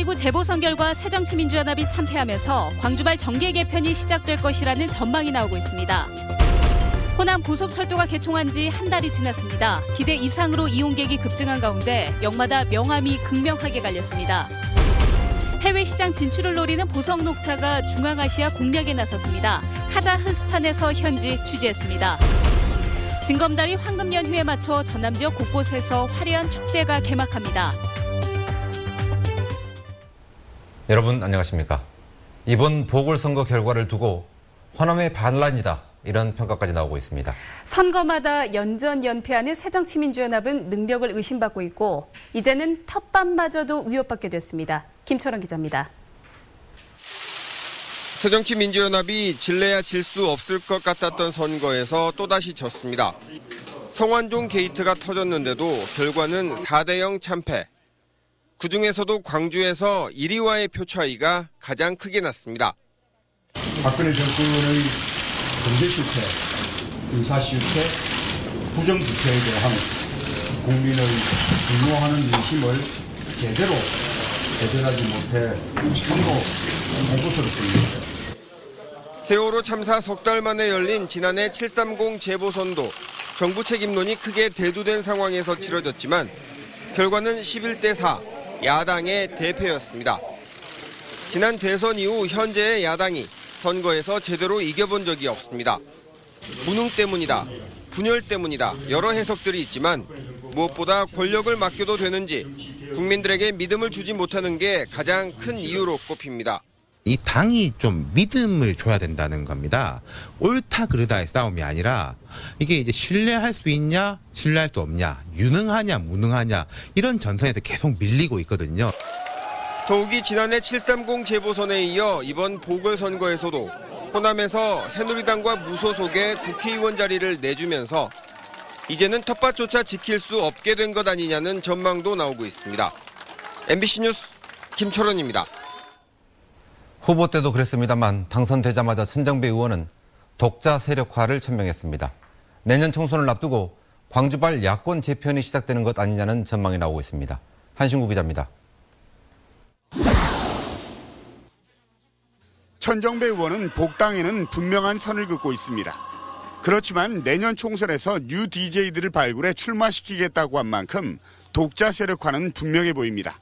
제9 재보선 결과 새정치민주연합이 참패하면서 광주발 정계 개편이 시작될 것이라는 전망이 나오고 있습니다. 호남 고속철도가 개통한 지 한 달이 지났습니다. 기대 이상으로 이용객이 급증한 가운데 역마다 명암이 극명하게 갈렸습니다. 해외 시장 진출을 노리는 보성녹차가 중앙아시아 공략에 나섰습니다. 카자흐스탄에서 현지 취재했습니다. 징검다리 황금연휴에 맞춰 전남 지역 곳곳에서 화려한 축제가 개막합니다. 여러분 안녕하십니까? 이번 보궐선거 결과를 두고 호남의 반란이다. 이런 평가까지 나오고 있습니다. 선거마다 연전연패하는 새정치민주연합은 능력을 의심받고 있고 이제는 텃밭마저도 위협받게 됐습니다. 김철원 기자입니다. 새정치민주연합이 질래야 질 수 없을 것 같았던 선거에서 또다시 졌습니다. 성완종 게이트가 터졌는데도 결과는 4대0 참패. 그중에서도 광주에서 1위와의 표 차이가 가장 크게 났습니다. 박근혜 정권의 경제 실패, 인사 실패, 부정 부패에 대한 국민의 분노하는 민심을 제대로 대변하지 못해 참으로 공포스럽습니다. 세월호 참사 석 달 만에 열린 지난해 730 재보선도 정부 책임론이 크게 대두된 상황에서 치러졌지만 결과는 11대 4, 야당의 대패였습니다. 지난 대선 이후 현재의 야당이 선거에서 제대로 이겨본 적이 없습니다. 무능 때문이다, 분열 때문이다 여러 해석들이 있지만 무엇보다 권력을 맡겨도 되는지 국민들에게 믿음을 주지 못하는 게 가장 큰 이유로 꼽힙니다. 이 당이 좀 믿음을 줘야 된다는 겁니다. 옳다 그르다의 싸움이 아니라 이게 이제 신뢰할 수 있냐 신뢰할 수 없냐 유능하냐 무능하냐 이런 전선에서 계속 밀리고 있거든요. 더욱이 지난해 730 재보선에 이어 이번 보궐선거에서도 호남에서 새누리당과 무소속의 국회의원 자리를 내주면서 이제는 텃밭조차 지킬 수 없게 된 것 아니냐는 전망도 나오고 있습니다. MBC 뉴스 김철원입니다. 후보 때도 그랬습니다만 당선되자마자 천정배 의원은 독자 세력화를 천명했습니다. 내년 총선을 앞두고 광주발 야권 재편이 시작되는 것 아니냐는 전망이 나오고 있습니다. 한신구 기자입니다. 천정배 의원은 복당에는 분명한 선을 긋고 있습니다. 그렇지만 내년 총선에서 뉴 DJ들을 발굴해 출마시키겠다고 한 만큼 독자 세력화는 분명해 보입니다.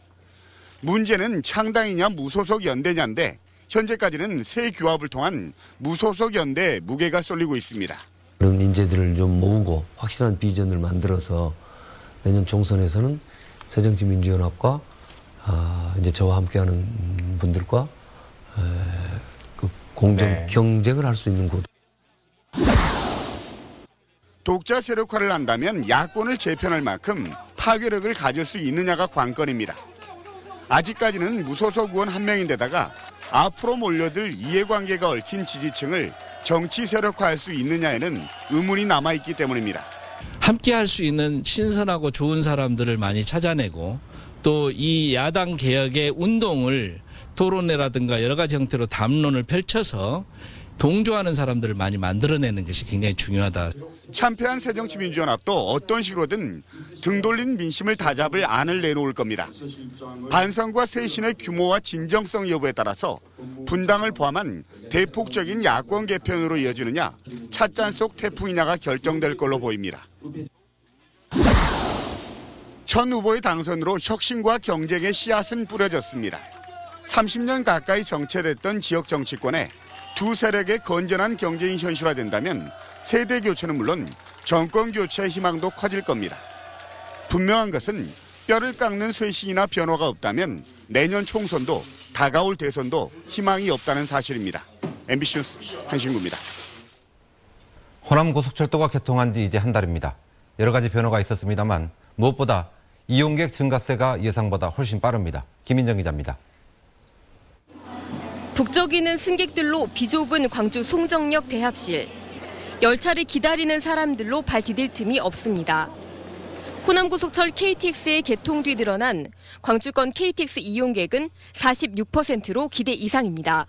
문제는 창당이냐 무소속 연대냐인데 현재까지는 새 규합을 통한 무소속 연대에 무게가 쏠리고 있습니다. 그런 인재들을 좀 모으고 확실한 비전을 만들어서 내년 총선에서는 새정치민주연합과 이제 저와 함께하는 분들과 그 공정 경쟁을 할 수 있는 곳. 독자 세력화를 한다면 야권을 재편할 만큼 파괴력을 가질 수 있느냐가 관건입니다. 아직까지는 무소속 의원 한 명인데다가 앞으로 몰려들 이해관계가 얽힌 지지층을 정치 세력화할 수 있느냐에는 의문이 남아있기 때문입니다. 함께 할 수 있는 신선하고 좋은 사람들을 많이 찾아내고 또 이 야당 개혁의 운동을 토론회라든가 여러 가지 형태로 담론을 펼쳐서 동조하는 사람들을 많이 만들어내는 것이 굉장히 중요하다. 참패한 새정치민주연합도 어떤 식으로든 등 돌린 민심을 다잡을 안을 내놓을 겁니다. 반성과 쇄신의 규모와 진정성 여부에 따라서 분당을 포함한 대폭적인 야권 개편으로 이어지느냐 찻잔 속 태풍이냐가 결정될 걸로 보입니다. 천 후보의 당선으로 혁신과 경쟁의 씨앗은 뿌려졌습니다. 30년 가까이 정체됐던 지역 정치권에 두 세력의 건전한 경쟁이 현실화된다면 세대 교체는 물론 정권 교체의 희망도 커질 겁니다. 분명한 것은 뼈를 깎는 쇄신이나 변화가 없다면 내년 총선도 다가올 대선도 희망이 없다는 사실입니다. MBC 뉴스 한신구입니다. 호남 고속철도가 개통한 지 이제 한 달입니다. 여러 가지 변화가 있었습니다만 무엇보다 이용객 증가세가 예상보다 훨씬 빠릅니다. 김인정 기자입니다. 북적이는 승객들로 비좁은 광주 송정역 대합실. 열차를 기다리는 사람들로 발 디딜 틈이 없습니다. 호남고속철 KTX의 개통 뒤 늘어난 광주권 KTX 이용객은 46%로 기대 이상입니다.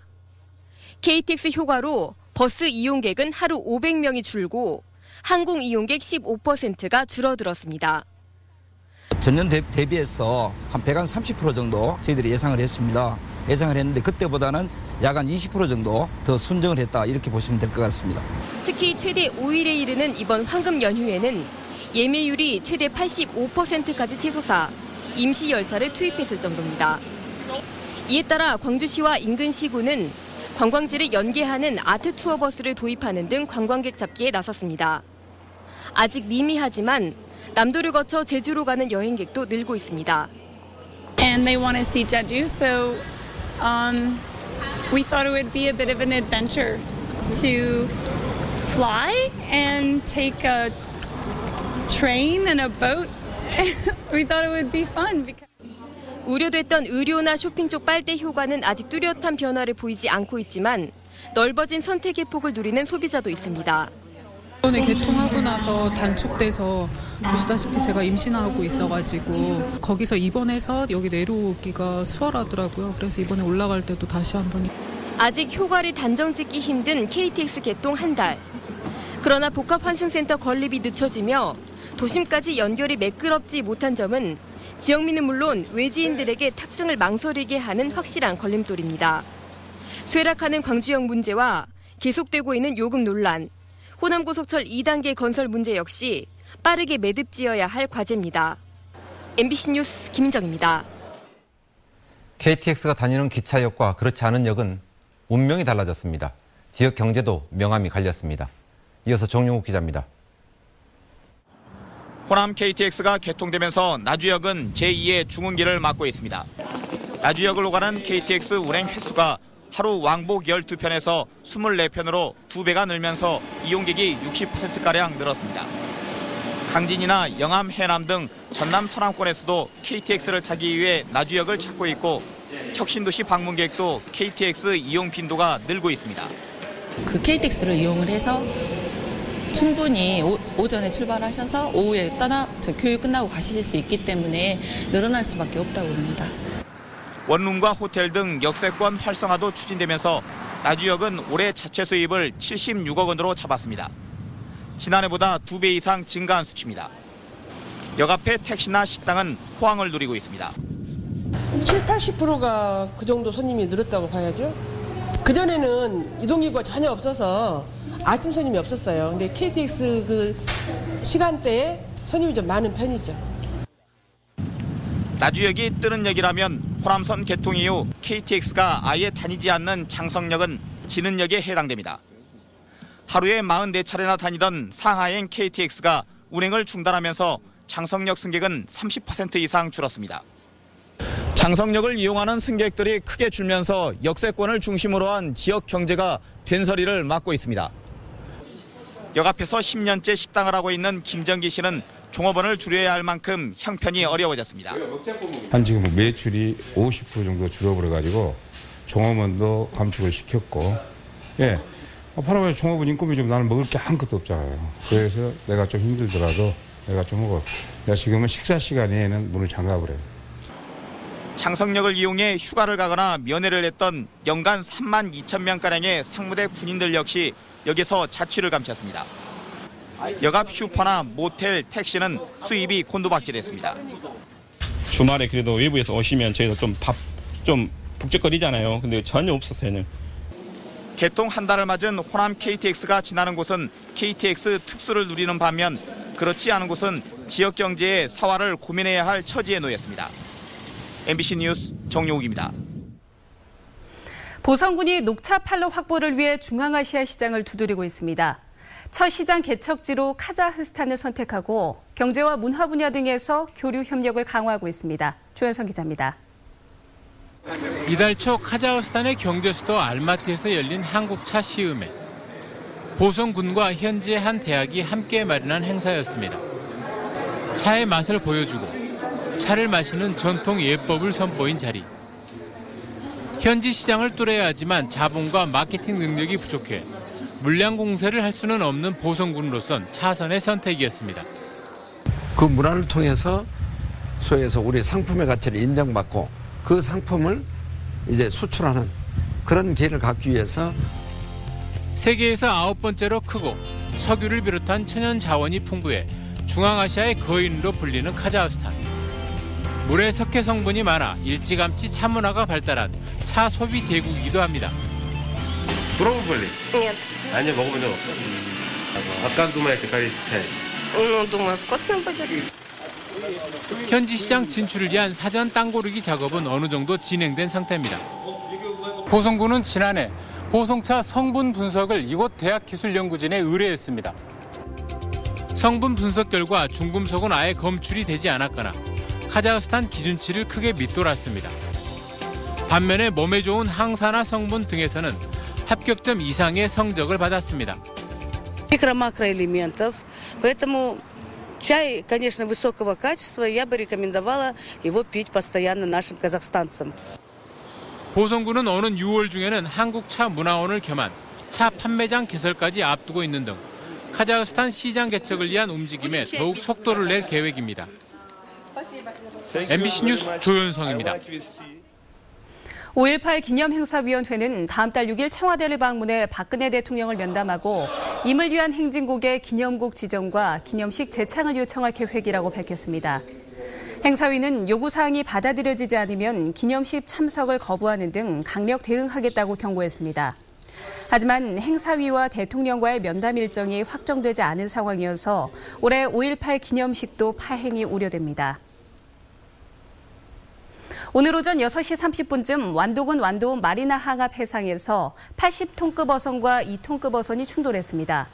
KTX 효과로 버스 이용객은 하루 500명이 줄고 항공 이용객 15%가 줄어들었습니다. 전년 대비해서 한 130% 정도 저희들이 예상을 했는데 그때보다는 약 한 20% 정도 더 순정을 했다 이렇게 보시면 될 것 같습니다. 특히 최대 5일에 이르는 이번 황금 연휴에는 예매율이 최대 85%까지 치솟아 임시 열차를 투입했을 정도입니다. 이에 따라 광주시와 인근 시군은 관광지를 연계하는 아트 투어 버스를 도입하는 등 관광객 잡기에 나섰습니다. 아직 미미하지만 남도를 거쳐 제주로 가는 여행객도 늘고 있습니다. And they want to see Jeju, so we thought it would be a bit of an adventure to fly and take a train and a boat. We thought it would be fun. 우려됐던 의료나 쇼핑 쪽 빨대 효과는 아직 뚜렷한 변화를 보이지 않고 있지만 넓어진 선택의 폭을 누리는 소비자도 있습니다. 이번에 개통하고 나서 단축돼서 보시다시피 제가 임신하고 있어가지고 거기서 입원해서 여기 내려오기가 수월하더라고요. 그래서 이번에 올라갈 때도 다시 한번. 아직 효과를 단정짓기 힘든 KTX 개통 한 달. 그러나 복합환승센터 건립이 늦춰지며 도심까지 연결이 매끄럽지 못한 점은 지역민은 물론 외지인들에게 탑승을 망설이게 하는 확실한 걸림돌입니다. 쇠락하는 광주역 문제와 계속되고 있는 요금 논란, 호남고속철 2단계 건설 문제 역시 빠르게 매듭지어야 할 과제입니다. MBC 뉴스 김인정입니다. KTX가 다니는 기차역과 그렇지 않은 역은 운명이 달라졌습니다. 지역 경제도 명암이 갈렸습니다. 이어서 정용욱 기자입니다. 호남 KTX가 개통되면서 나주역은 제2의 죽은 길을 맞고 있습니다. 나주역으로 가는 KTX 운행 횟수가 하루 왕복 12편에서 24편으로 2배가 늘면서 이용객이 60%가량 늘었습니다. 강진이나 영암, 해남 등 전남 서남권에서도 KTX를 타기 위해 나주역을 찾고 있고 혁신도시 방문객도 KTX 이용 빈도가 늘고 있습니다. 그 KTX를 이용을 해서 충분히 오전에 출발하셔서 오후에 교육 끝나고 가실 수 있기 때문에 늘어날 수밖에 없다고 봅니다. 원룸과 호텔 등 역세권 활성화도 추진되면서 나주역은 올해 자체 수입을 76억 원으로 잡았습니다. 지난해보다 2배 이상 증가한 수치입니다. 역 앞의 택시나 식당은 호황을 누리고 있습니다. 70~80%가 그 정도 손님이 늘었다고 봐야죠. 그전에는 이동기구가 전혀 없어서 아침 손님이 없었어요. 근데 KTX 그 시간대에 손님이 좀 많은 편이죠. 나주역이 뜨는 역이라면 호남선 개통 이후 KTX가 아예 다니지 않는 장성역은 지는 역에 해당됩니다. 하루에 44차례나 다니던 상하행 KTX가 운행을 중단하면서 장성역 승객은 30% 이상 줄었습니다. 장성역을 이용하는 승객들이 크게 줄면서 역세권을 중심으로 한 지역 경제가 된서리를 맞고 있습니다. 역 앞에서 10년째 식당을 하고 있는 김정기 씨는 종업원을 줄여야 할 만큼 형편이 어려워졌습니다. 한 지금 매출이 50% 정도 줄어버려가지고 종업원도 감축을 시켰고, 팔아봐야 종업원 인건비 좀 나는 먹을 게 아무것도 없잖아요. 그래서 내가 좀 힘들더라도 내가 좀 먹어. 내가 지금은 식사 시간에는 문을 잠가버려요. 장성역을 이용해 휴가를 가거나 면회를 했던 연간 32,000명가량의 상무대 군인들 역시 여기서 자취를 감췄습니다. 역 앞 슈퍼나 모텔, 택시는 수입이 곤두박질했습니다. 주말에 그래도 외부에서 오시면 저희도 좀 북적거리잖아요. 근데 전혀 없었어요. 개통 한 달을 맞은 호남 KTX가 지나는 곳은 KTX 특수를 누리는 반면 그렇지 않은 곳은 지역 경제의 사활을 고민해야 할 처지에 놓였습니다. MBC 뉴스 정용욱입니다. 보성군이 녹차 판로 확보를 위해 중앙아시아 시장을 두드리고 있습니다. 첫 시장 개척지로 카자흐스탄을 선택하고 경제와 문화 분야 등에서 교류 협력을 강화하고 있습니다. 조현성 기자입니다. 이달 초 카자흐스탄의 경제 수도 알마티에서 열린 한국차 시음회. 보성군과 현지의 한 대학이 함께 마련한 행사였습니다. 차의 맛을 보여주고 차를 마시는 전통 예법을 선보인 자리. 현지 시장을 뚫어야 하지만 자본과 마케팅 능력이 부족해 물량 공세를 할 수는 없는 보성군으로선 차선의 선택이었습니다. 그 문화를 통해서 소에서 우리 상품의 가치를 인정받고 그 상품을 이제 수출하는 그런 기회를 갖기 위해서 세계에서 9번째로 크고 석유를 비롯한 천연 자원이 풍부해 중앙아시아의 거인으로 불리는 카자흐스탄. 물에 석회 성분이 많아 일찌감치 차 문화가 발달한 차 소비 대국이기도 합니다. пробовали? Нет. 아니요, 먹어본 적 없어요. А как думаете, какой чай? Ну, думаю, вкусно будет. 현지 시장 진출을 위한 사전 땅 고르기 작업은 어느 정도 진행된 상태입니다. 보성군은 지난해 보송차 성분 분석을 이곳 대학기술연구진에 의뢰했습니다. 성분 분석 결과 중금속은 아예 검출이 되지 않았거나 카자흐스탄 기준치를 크게 밑돌았습니다. 반면에 몸에 좋은 항산화 성분 등에서는 합격점 이상의 성적을 받았습니다. Микро-макроэлементов, поэтому чай, конечно, высокого качества, я бы рекомендовала его пить постоянно нашим казахстанцам. 보성군은 오는 6월 중에는 한국 차 문화원을 겸한 차 판매장 개설까지 앞두고 있는 등 카자흐스탄 시장 개척을 위한 움직임에 더욱 속도를 낼 계획입니다. MBC 뉴스 조윤성입니다. 5.18 기념행사위원회는 다음 달 6일 청와대를 방문해 박근혜 대통령을 면담하고 임을 위한 행진곡의 기념곡 지정과 기념식 재창을 요청할 계획이라고 밝혔습니다. 행사위는 요구사항이 받아들여지지 않으면 기념식 참석을 거부하는 등 강력 대응하겠다고 경고했습니다. 하지만 행사위와 대통령과의 면담 일정이 확정되지 않은 상황이어서 올해 5.18 기념식도 파행이 우려됩니다. 오늘 오전 6시 30분쯤 완도군 완도읍 마리나 항합 해상에서 80톤급 어선과 2톤급 어선이 충돌했습니다.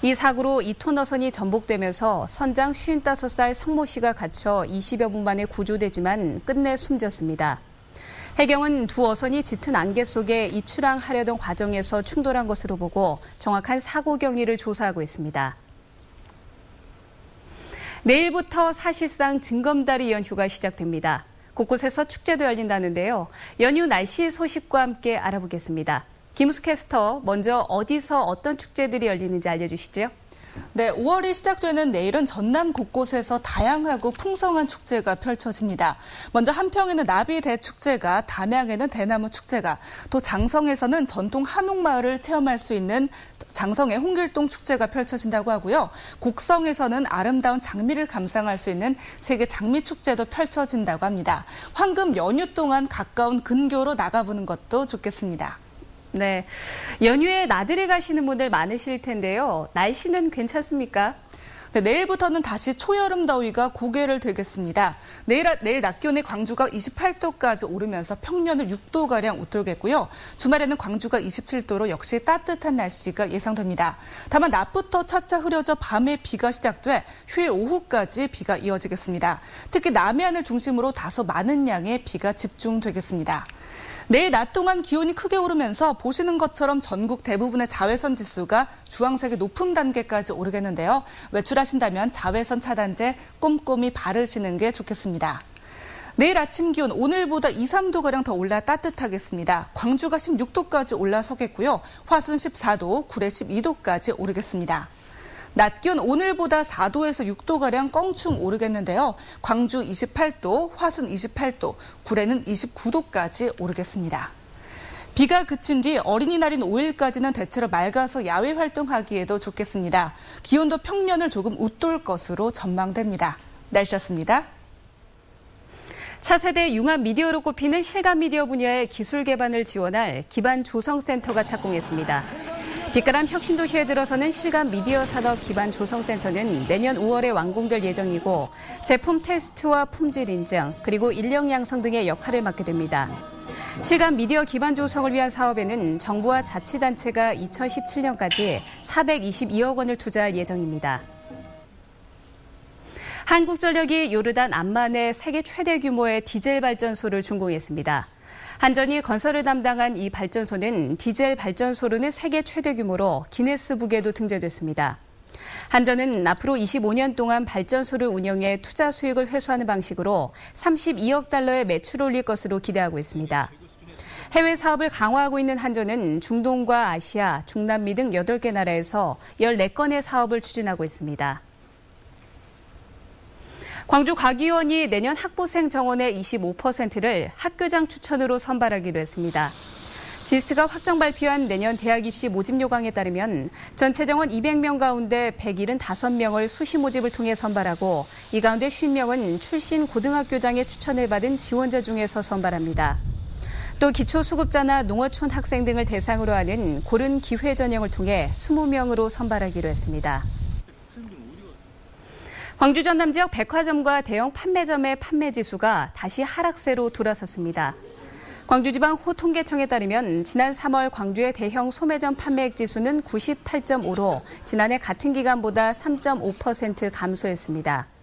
이 사고로 2톤 어선이 전복되면서 선장 55살 성모 씨가 갇혀 20여 분 만에 구조되지만 끝내 숨졌습니다. 해경은 두 어선이 짙은 안개 속에 입출항하려던 과정에서 충돌한 것으로 보고 정확한 사고 경위를 조사하고 있습니다. 내일부터 사실상 징검다리 연휴가 시작됩니다. 곳곳에서 축제도 열린다는데요. 연휴 날씨 소식과 함께 알아보겠습니다. 김우수 캐스터, 먼저 어디서 어떤 축제들이 열리는지 알려주시죠. 네, 5월이 시작되는 내일은 전남 곳곳에서 다양하고 풍성한 축제가 펼쳐집니다. 먼저 한평에는 나비대축제가, 담양에는 대나무 축제가, 또 장성에서는 전통 한옥마을을 체험할 수 있는 장성의 홍길동 축제가 펼쳐진다고 하고요. 곡성에서는 아름다운 장미를 감상할 수 있는 세계 장미축제도 펼쳐진다고 합니다. 황금 연휴 동안 가까운 근교로 나가보는 것도 좋겠습니다. 네, 연휴에 나들이 가시는 분들 많으실 텐데요. 날씨는 괜찮습니까? 네, 내일부터는 다시 초여름 더위가 고개를 들겠습니다. 내일 낮 기온에 광주가 28도까지 오르면서 평년을 6도가량 웃돌겠고요. 주말에는 광주가 27도로 역시 따뜻한 날씨가 예상됩니다. 다만 낮부터 차차 흐려져 밤에 비가 시작돼 휴일 오후까지 비가 이어지겠습니다. 특히 남해안을 중심으로 다소 많은 양의 비가 집중되겠습니다. 내일 낮 동안 기온이 크게 오르면서 보시는 것처럼 전국 대부분의 자외선 지수가 주황색의 높은 단계까지 오르겠는데요. 외출하신다면 자외선 차단제 꼼꼼히 바르시는 게 좋겠습니다. 내일 아침 기온 오늘보다 2, 3도가량 더 올라 따뜻하겠습니다. 광주가 16도까지 올라서겠고요. 화순 14도, 구례 12도까지 오르겠습니다. 낮 기온 오늘보다 4도에서 6도가량 껑충 오르겠는데요. 광주 28도, 화순 28도, 구례는 29도까지 오르겠습니다. 비가 그친 뒤 어린이날인 5일까지는 대체로 맑아서 야외 활동하기에도 좋겠습니다. 기온도 평년을 조금 웃돌 것으로 전망됩니다. 날씨였습니다. 차세대 융합 미디어로 꼽히는 실감 미디어 분야의 기술 개발을 지원할 기반 조성센터가 착공했습니다. 빛가람 혁신도시에 들어서는 실감 미디어 산업 기반 조성센터는 내년 5월에 완공될 예정이고 제품 테스트와 품질 인증 그리고 인력 양성 등의 역할을 맡게 됩니다. 실감 미디어 기반 조성을 위한 사업에는 정부와 자치단체가 2017년까지 422억 원을 투자할 예정입니다. 한국전력이 요르단 암만에 세계 최대 규모의 디젤 발전소를 준공했습니다. 한전이 건설을 담당한 이 발전소는 디젤 발전소로는 세계 최대 규모로 기네스북에도 등재됐습니다. 한전은 앞으로 25년 동안 발전소를 운영해 투자 수익을 회수하는 방식으로 32억 달러의 매출을 올릴 것으로 기대하고 있습니다. 해외 사업을 강화하고 있는 한전은 중동과 아시아, 중남미 등 8개 나라에서 14건의 사업을 추진하고 있습니다. 광주과기원이 내년 학부생 정원의 25%를 학교장 추천으로 선발하기로 했습니다. 지스트가 확정 발표한 내년 대학 입시 모집 요강에 따르면 전체 정원 200명 가운데 175명을 수시 모집을 통해 선발하고 이 가운데 50명은 출신 고등학교장의 추천을 받은 지원자 중에서 선발합니다. 또 기초수급자나 농어촌 학생 등을 대상으로 하는 고른 기회 전형을 통해 20명으로 선발하기로 했습니다. 광주 전남 지역 백화점과 대형 판매점의 판매 지수가 다시 하락세로 돌아섰습니다. 광주지방 호통계청에 따르면 지난 3월 광주의 대형 소매점 판매액 지수는 98.5로 지난해 같은 기간보다 3.5% 감소했습니다.